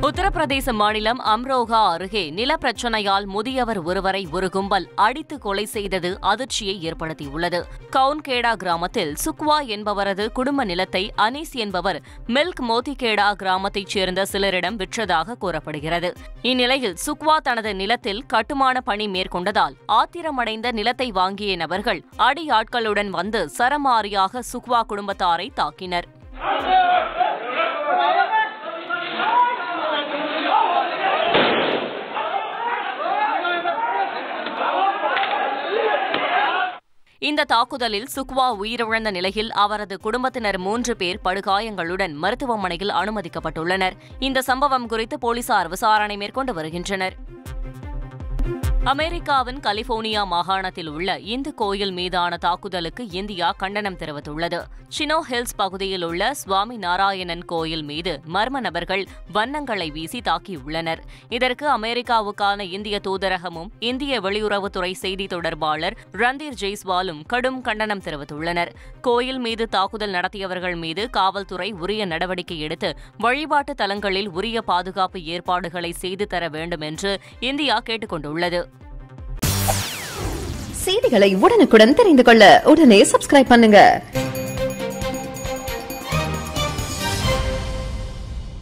உத்தரப்பிரதேச மாநிலம் அம்ரோகா அருகே நிலப்பிரச்சனையால் முதியவர் ஒருவரை ஒரு கும்பல் அடித்து கொலை செய்தது அதிர்ச்சியை ஏற்படுத்தியுள்ளது. கவுன்கேடா கிராமத்தில் சுக்வா என்பவரது குடும்ப நிலத்தை அனீஸ் என்பவர் மில்க் மோதிகேடா கிராமத்தைச் சேர்ந்த சிலரிடம் விற்றதாக கூறப்படுகிறது. இந்நிலையில் சுக்வா தனது நிலத்தில் கட்டுமான பணி மேற்கொண்டதால் ஆத்திரமடைந்த நிலத்தை வாங்கிய நபர்கள் அடியாட்களுடன் வந்து சரமாரியாக சுக்வா குடும்பத்தாரை தாக்கினர். இந்த தாக்குதலில் சுக்வா உயிரிழந்த நிலையில் அவரது குடும்பத்தினர் 3 பேர் படுகாயங்களுடன் மருத்துவமனையில் அனுமதிக்கப்பட்டுள்ளனர். இந்த சம்பவம் குறித்து போலீசார் விசாரணை மேற்கொண்டு வருகின்றனர். அமெரிக்காவின் கலிபோர்னியா மாகாணத்தில் உள்ள இந்து கோயில் மீதான தாக்குதலுக்கு இந்தியா கண்டனம் தெரிவித்துள்ளது. சினோ ஹில்ஸ் பகுதியில் உள்ள சுவாமி நாராயணன் கோயில் மீது மர்ம நபர்கள் வண்ணங்களை வீசி தாக்கியுள்ளனர். இதற்கு அமெரிக்காவுக்கான இந்திய தூதரகமும் இந்திய வெளியுறவுத்துறை செய்தி தொடர்பாளர் ரந்தீர் ஜெய்ஸ்வாலும் கடும் கண்டனம் தெரிவித்துள்ளனர். கோயில் மீது தாக்குதல் நடத்தியவர்கள் மீது காவல்துறை உரிய நடவடிக்கை எடுத்து வழிபாட்டு தலங்களில் உரிய பாதுகாப்பு ஏற்பாடுகளை செய்து தர வேண்டும் என்று இந்தியா கேட்டுக் கொண்டுள்ளது. செய்திகளை உடனுக்குடன் தெரிந்து கொள்ள உடனே சப்ஸ்கிரைப் பண்ணுங்க.